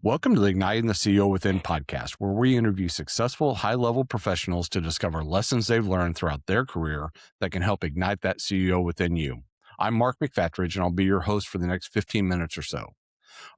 Welcome to the Igniting the CEO Within podcast, where we interview successful, high-level professionals to discover lessons they've learned throughout their career that can help ignite that CEO within you. I'm Mark McFatridge, and I'll be your host for the next 15 minutes or so.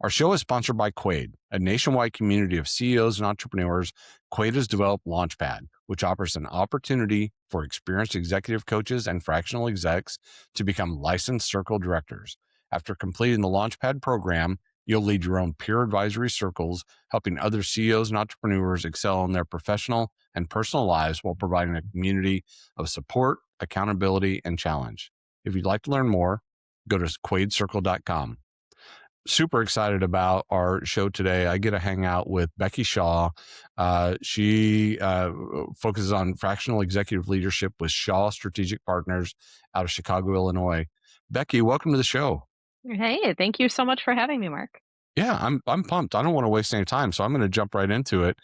Our show is sponsored by Quaid, a nationwide community of CEOs and entrepreneurs. Quaid has developed Launchpad, which offers an opportunity for experienced executive coaches and fractional execs to become licensed circle directors. After completing the Launchpad program, you'll lead your own peer advisory circles, helping other CEOs and entrepreneurs excel in their professional and personal lives while providing a community of support, accountability, and challenge. If you'd like to learn more, go to quaidcircle.com. Super excited about our show today. I get to hang out with Becky Shaw. She focuses on fractional executive leadership with Shaw Strategic Partners out of Chicago, Illinois. Becky, welcome to the show. Hey, thank you so much for having me, Mark. Yeah, I'm pumped. I don't want to waste any time, so I'm going to jump right into it.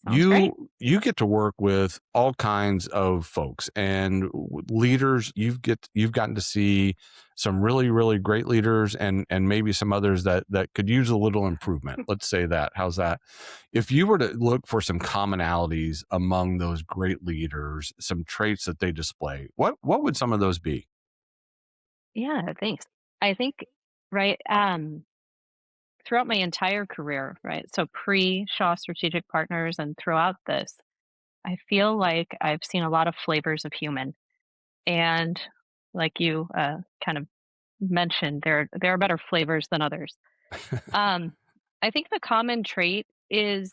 Sounds great. You get to work with all kinds of folks and leaders. You've gotten to see some really great leaders and maybe some others that could use a little improvement. Let's say that. How's that? If you were to look for some commonalities among those great leaders, some traits that they display, what would some of those be? Yeah, thanks. I think, right, throughout my entire career, right, so pre-Shaw Strategic Partners and throughout this, I feel like I've seen a lot of flavors of human. And like you kind of mentioned, there are better flavors than others. Um, I think the common trait is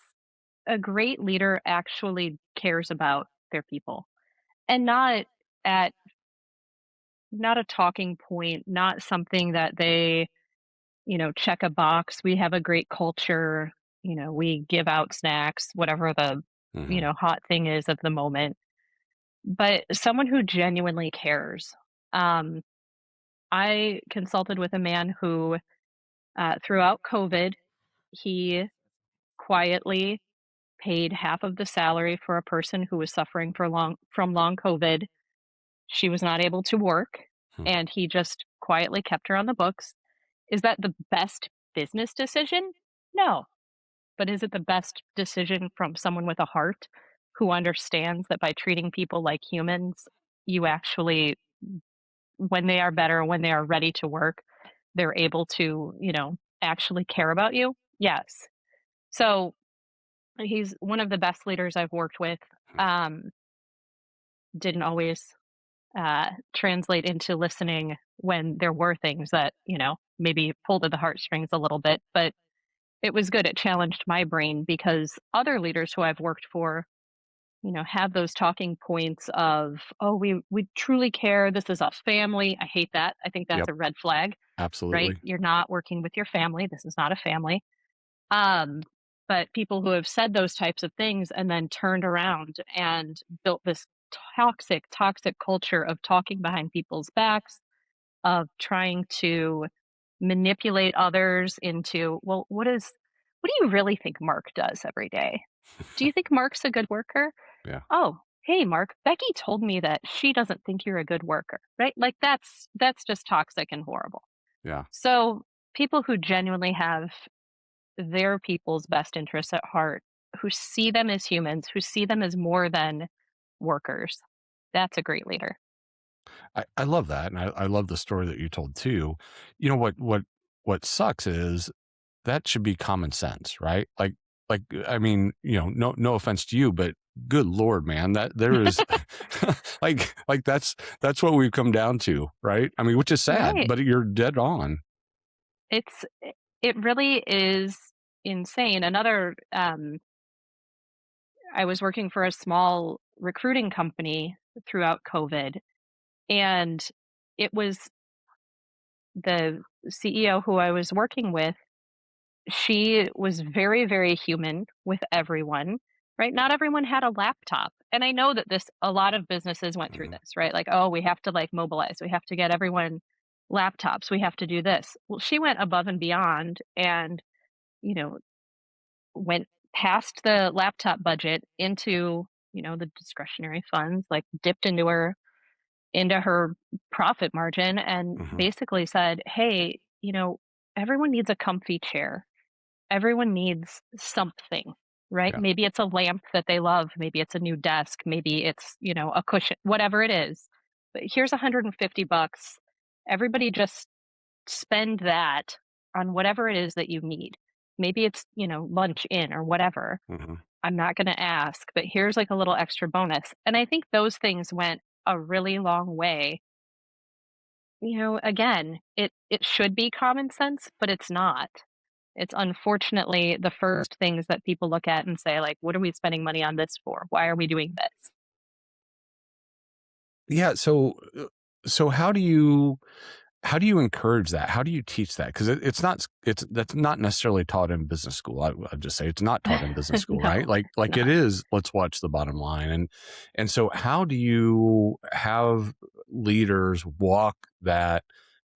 a great leader actually cares about their people and at not a talking point, not something that they, check a box. We have a great culture, we give out snacks, whatever the, Hmm. hot thing is of the moment, but someone who genuinely cares. Um, I consulted with a man who, throughout COVID, he quietly paid half of the salary for a person who was suffering from long COVID. She was not able to work, and he just quietly kept her on the books. Is that the best business decision? No. But is it the best decision from someone with a heart who understands that by treating people like humans, you actually, when they are better, when they are ready to work, they're able to, actually care about you? Yes. So he's one of the best leaders I've worked with. Um, didn't always translate into listening when there were things that, maybe pulled at the heartstrings a little bit, but it was good. It challenged my brain because other leaders who I've worked for, have those talking points of, oh, we truly care. This is a family. I hate that. I think that's Yep, a red flag, right? absolutely. You're not working with your family. This is not a family. Um, but people who have said those types of things and then turned around and built this toxic culture of talking behind people's backs, of trying to manipulate others into, well, what do you really think Mark does every day? Do you think Mark's a good worker? Yeah, Oh, hey Mark, Becky told me that she doesn't think you're a good worker, right? Like that's just toxic and horrible. yeah. So people who genuinely have their people's best interests at heart, who see them as humans, who see them as more than workers, that's a great leader. I love that, and I love the story that you told too. You know what sucks is that should be common sense, right? Like I mean, no offense to you, but good lord, man, that there is like that's what we've come down to, right? I mean, which is sad, Right. but you're dead on. It's it really is insane. I was working for a small recruiting company throughout COVID, and it was the CEO who I was working with. She was very, very human with everyone, right? Not everyone had a laptop. And I know that a lot of businesses went through Mhm. this, right? Like, oh, we have to like mobilize, we have to get everyone laptops, we have to do this. Well, she went above and beyond and, you know, went past the laptop budget into, the discretionary funds, like dipped into her profit margin and Mhm. basically said, "Hey, everyone needs a comfy chair. everyone needs something, right? Yeah. Maybe it's a lamp that they love, maybe it's a new desk, maybe it's, a cushion, whatever it is. But here's 150 bucks. Everybody just spend that on whatever it is that you need. Maybe it's, lunch in or whatever. Hmm. I'm not going to ask, but here's like a little extra bonus. And I think those things went a really long way. Again, it should be common sense, but it's not. It's unfortunately the first things that people look at and say, like, what are we spending money on this for? Why are we doing this? Yeah. So how do you encourage that? How do you teach that? Because it's not it's that's not necessarily taught in business school. I'd just say it's not taught in business school, right? No, it's Like it not. is. Let's watch the bottom line, and so how do you have leaders walk that?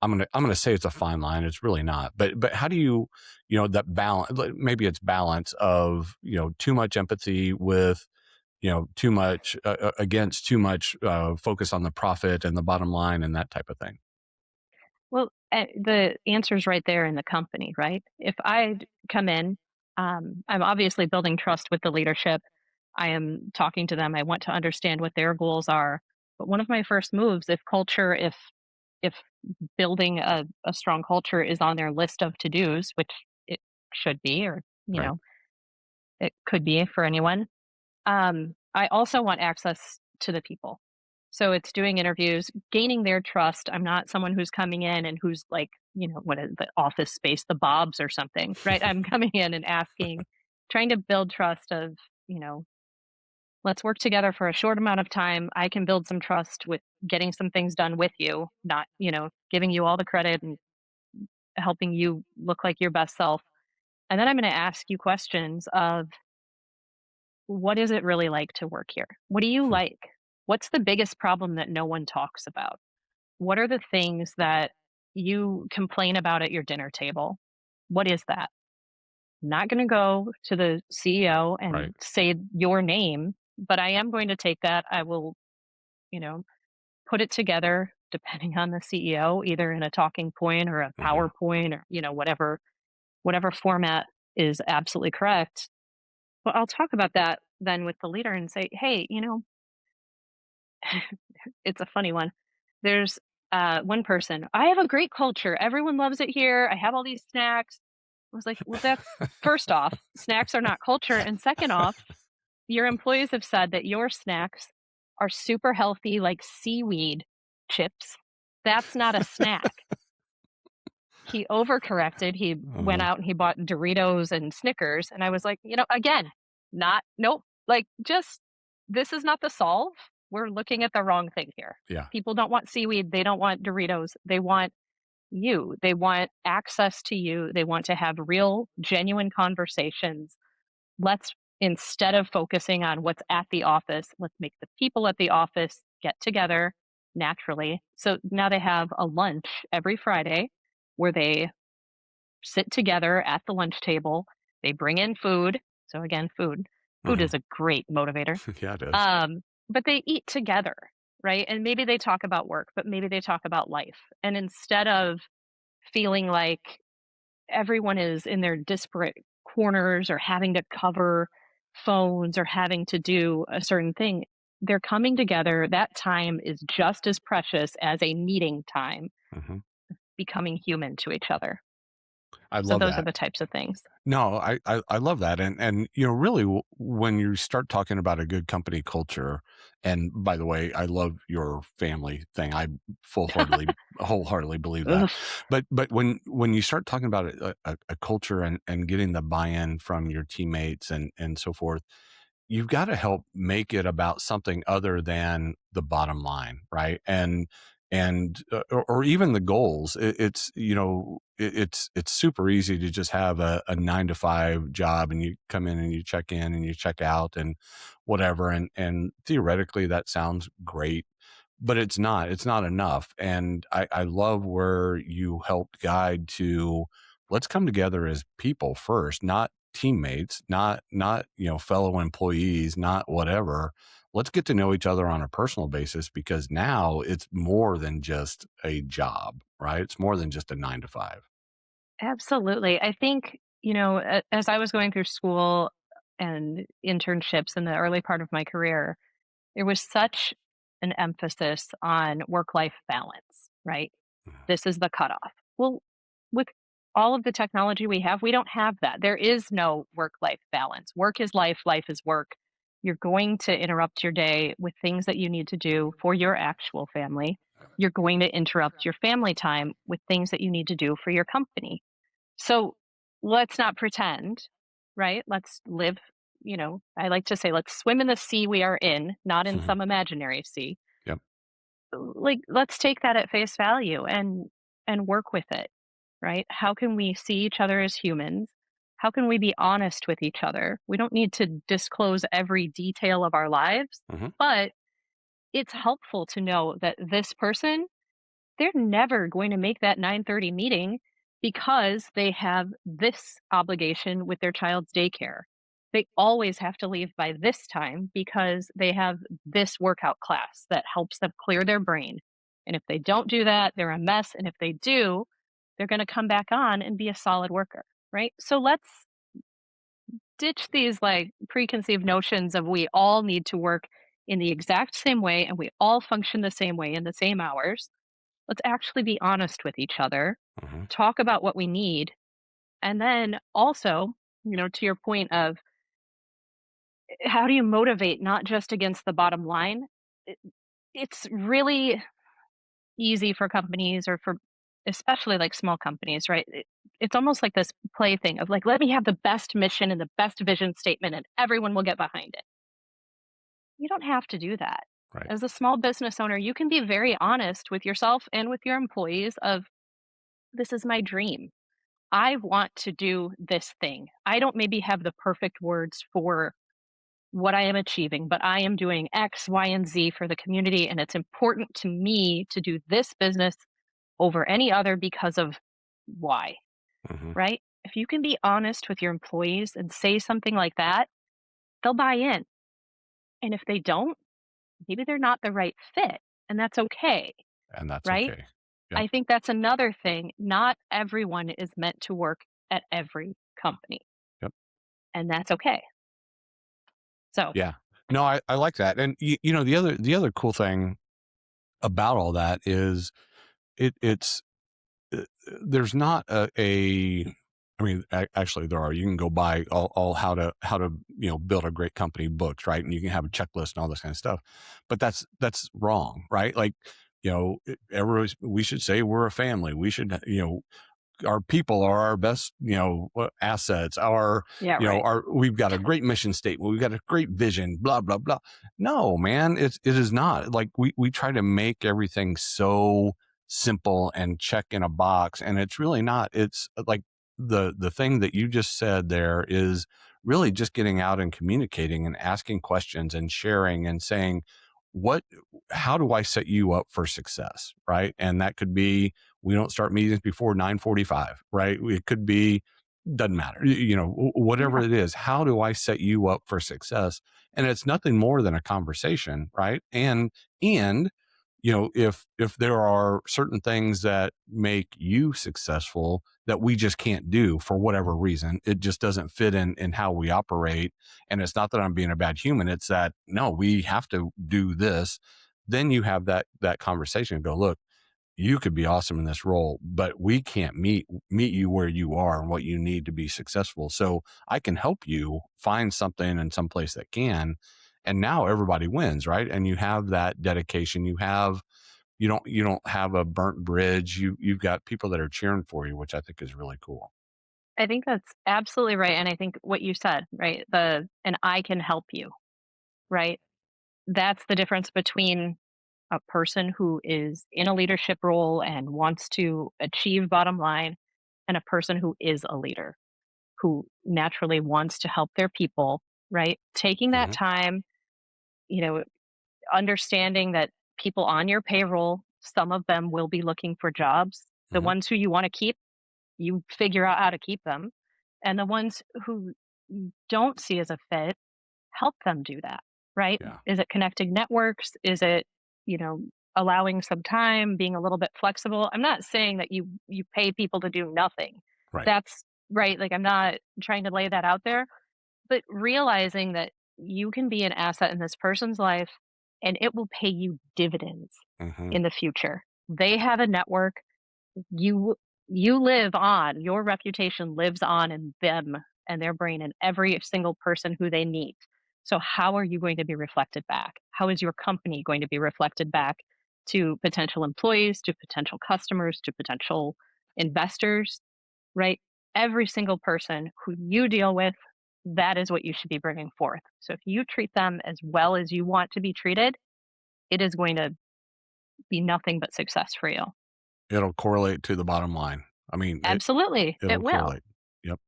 I'm gonna say it's a fine line. It's really not. But how do that balance? Like, maybe it's balance of too much empathy with too much against too much focus on the profit and the bottom line and that type of thing. Well, the answer's right there in the company, right? If I come in, I'm obviously building trust with the leadership. I am talking to them. I want to understand what their goals are. But one of my first moves, if building a strong culture is on their list of to dos, which it should be, or Right. it could be for anyone. I also want access to the people. So it's doing interviews, gaining their trust. I'm not someone who's coming in and who's like, what is the office space, the Bobs or something, right? I'm coming in and asking, trying to build trust of, you know, let's work together for a short amount of time. I can build some trust with getting some things done with you, not, giving you all the credit and helping you look like your best self. And then I'm going to ask you questions of, what is it really like to work here? What do you like? What's the biggest problem that no one talks about? What are the things that you complain about at your dinner table? What is that? I'm not going to go to the CEO and Right. say your name, but I am going to take that. I will, you know, put it together depending on the CEO, either in a talking point or a Hmm. PowerPoint or, whatever format is absolutely correct. But I'll talk about that then with the leader and say, hey, it's a funny one. There's one person, I have a great culture. Everyone loves it here. I have all these snacks. I was like, well, that's first off, snacks are not culture. And second off, your employees have said that your snacks are super healthy, like seaweed chips. That's not a snack. He overcorrected. He went Uh-huh. out and he bought Doritos and Snickers. And I was like, again, not, nope. Like, just, this is not the solve. We're looking at the wrong thing here. Yeah. People don't want seaweed. They don't want Doritos. They want you. They want access to you. They want to have real, genuine conversations. Let's, instead of focusing on what's at the office, let's make the people at the office get together naturally. So now they have a lunch every Friday where they sit together at the lunch table. They bring in food. So again, food. Food Hmm. is a great motivator. Yeah, it is. But they eat together, right? And maybe they talk about work, but maybe they talk about life. And instead of feeling like everyone is in their disparate corners or having to cover phones or having to do a certain thing, they're coming together. That time is just as precious as a meeting time, Hmm. becoming human to each other. I So love those are that. the types of things. No, I love that, and really, when you start talking about a good company culture, and by the way, I love your family thing. I full heartedly, wholeheartedly believe that. Ugh. But when you start talking about a culture and getting the buy-in from your teammates and so forth, you've got to help make it about something other than the bottom line, right? Or even the goals. It's super easy to just have a 9 to 5 job, and you come in and you check in and you check out and whatever, and theoretically that sounds great, but it's not enough. And I love where you helped guide to, let's come together as people first, not teammates, not fellow employees, not whatever. Let's get to know each other on a personal basis, because now it's more than just a job, right? It's more than just a 9 to 5. Absolutely. I think as I was going through school and internships in the early part of my career, there was such an emphasis on work-life balance, right? Mhm. This is the cutoff. Well, with all of the technology we have, we don't have that. There is no work-life balance. Work is life, life is work. You're going to interrupt your day with things that you need to do for your actual family. You're going to interrupt your family time with things that you need to do for your company. So let's not pretend, right? Let's live, I like to say, let's swim in the sea we are in, not in Mhm. some imaginary sea. Yep. Like, let's take that at face value and work with it, right? How can we see each other as humans? How can we be honest with each other? We don't need to disclose every detail of our lives, Mhm. but it's helpful to know that this person, they're never going to make that 9:30 meeting because they have this obligation with their child's daycare. They always have to leave by this time because they have this workout class that helps them clear their brain. And if they don't do that, they're a mess. And if they do, they're going to come back on and be a solid worker, right? So let's ditch these like preconceived notions of we all need to work in the exact same way and we all function the same way in the same hours. Let's actually be honest with each other, Mhm. talk about what we need, and then also, to your point of how do you motivate not just against the bottom line? It, it's really easy for companies or for especially like small companies, right? It's almost like this play thing of like, let me have the best mission and the best vision statement and everyone will get behind it. You don't have to do that. Right. As a small business owner, you can be very honest with yourself and with your employees of this is my dream. I want to do this thing. I don't maybe have the perfect words for what I am achieving, but I am doing X, Y, and Z for the community. And it's important to me to do this business over any other because of Y, Mhm. right? If you can be honest with your employees and say something like that, they'll buy in. And if they don't, maybe they're not the right fit. And that's okay, And that's right? okay. Yep. I think that's another thing. Not everyone is meant to work at every company, Yep. and that's okay. So, Yeah. No, I like that. And the other cool thing about all that is it's there's not I mean, actually there are. You can go buy all how to build a great company books, right? And you can have a checklist and all this kind of stuff. But that's wrong, right? Like, everybody's, we should say we're a family. We should, our people are our best, assets. yeah, right. We've got a great mission statement. We've got a great vision, blah, blah, blah. No, man, it is not like we try to make everything so simple and check in a box. And it's really not. It's like the thing that you just said there is really just getting out and communicating and asking questions and sharing and saying, what, how do I set you up for success? Right. And that could be, we don't start meetings before 9:45, right? It could be, doesn't matter, whatever Yeah. it is. How do I set you up for success? And it's nothing more than a conversation, right? And if there are certain things that make you successful that we just can't do for whatever reason, it just doesn't fit in how we operate. And it's not that I'm being a bad human. It's that no, we have to do this. Then you have that conversation and go, look, you could be awesome in this role, but we can't meet you where you are and what you need to be successful. So I can help you find something in some place that can. And now everybody wins, right? And you have that dedication. You don't have a burnt bridge. You've got people that are cheering for you, which I think is really cool. I think that's absolutely right, and I think what you said, right? And I can help you, right? That's the difference between a person who is in a leadership role and wants to achieve bottom line and a person who is a leader, who naturally wants to help their people, right? Taking that Hmm. time, you know, understanding that people on your payroll, some of them will be looking for jobs. The Hmm. ones who you want to keep, you figure out how to keep them. And the ones who you don't see as a fit, help them do that, right? Yeah. Is it connecting networks? Is it, you know, allowing some time, being a little bit flexible? I'm not saying that you pay people to do nothing. Right. That's right? Like, I'm not trying to lay that out there, but realizing that you can be an asset in this person's life and it will pay you dividends Hmm. in the future. They have a network. You you live on, your reputation lives on in them and their brain and every single person who they meet. So how are you going to be reflected back? How is your company going to be reflected back to potential employees, to potential customers, to potential investors, right? Every single person who you deal with, that is what you should be bringing forth. So if you treat them as well as you want to be treated, it is going to be nothing but success for you. It'll correlate to the bottom line. I mean, Absolutely, it it'll will. correlate. Yep.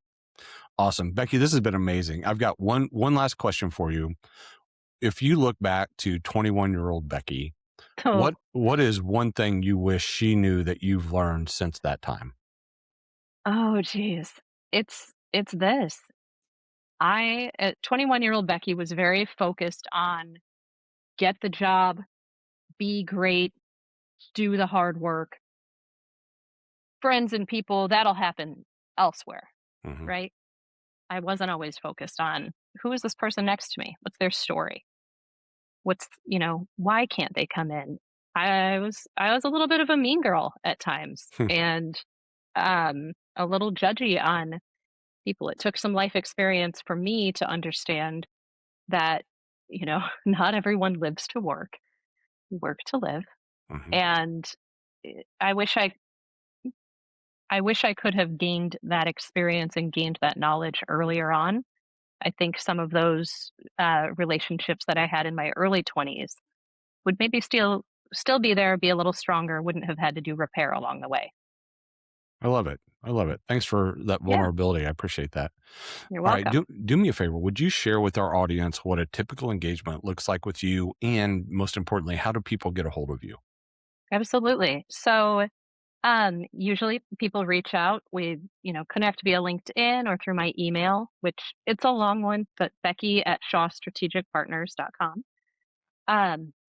Awesome. Becky, this has been amazing. I've got one last question for you. If you look back to 21-year-old Becky, Oh, what is one thing you wish she knew that you've learned since that time? oh, geez. It's this. I at 21-year-old Becky was very focused on get the job, be great, do the hard work, friends and people, that'll happen elsewhere, Hmm. right? I wasn't always focused on who is this person next to me? What's their story? Why can't they come in? I was a little bit of a mean girl at times and a little judgy on people. It took some life experience for me to understand that, not everyone lives to work, we work to live. Hmm. And I wish I could have gained that experience and gained that knowledge earlier on. I think some of those relationships that I had in my early 20s would maybe still be there, be a little stronger, wouldn't have had to do repair along the way. I love it. I love it. Thanks for that Yeah, vulnerability. I appreciate that. you're All right, welcome. do me a favor. Would you share with our audience what a typical engagement looks like with you, and most importantly, how do people get a hold of you? Absolutely. So, usually people reach out. We, connect via LinkedIn or through my email, which it's a long one, but Becky at shawstrategicpartners.com.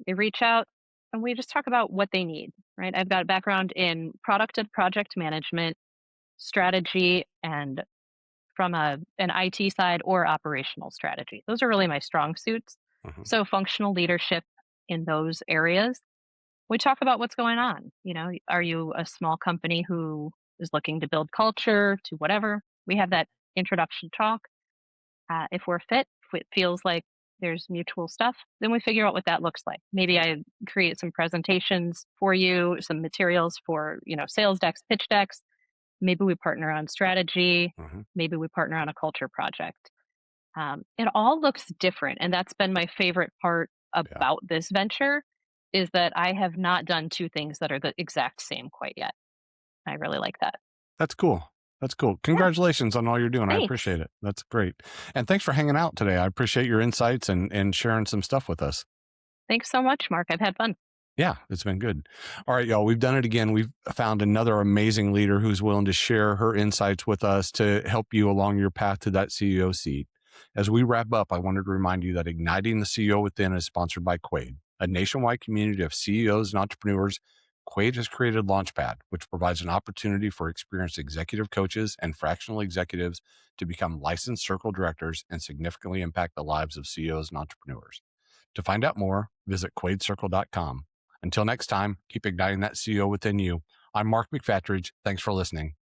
They reach out and we just talk about what they need, right? I've got a background in product and project management, strategy, and from an IT side or operational strategy. Those are really my strong suits. Hmm. So functional leadership in those areas. We talk about what's going on. Are you a small company who is looking to build culture to whatever? We have that introduction talk. If we're fit, if it feels like there's mutual stuff, then we figure out what that looks like. Maybe I create some presentations for you, some materials for, sales decks, pitch decks. Maybe we partner on strategy. Hmm. Maybe we partner on a culture project. It all looks different. And that's been my favorite part Yeah. about this venture is that I have not done two things that are the exact same quite yet. I really like that. That's cool. That's cool. Yeah. Congratulations on all you're doing. I Thanks. appreciate it. That's great. And thanks for hanging out today. I appreciate your insights and sharing some stuff with us. Thanks so much, Mark. I've had fun. Yeah, it's been good. All right, y'all, we've done it again. We've found another amazing leader who's willing to share her insights with us to help you along your path to that CEO seat. As we wrap up, I wanted to remind you that Igniting the CEO Within is sponsored by Quade, a nationwide community of CEOs and entrepreneurs. Quade has created Launchpad, which provides an opportunity for experienced executive coaches and fractional executives to become licensed circle directors and significantly impact the lives of CEOs and entrepreneurs. To find out more, visit quadecircle.com. Until next time, keep igniting that CEO within you. I'm Mark McFatridge. Thanks for listening.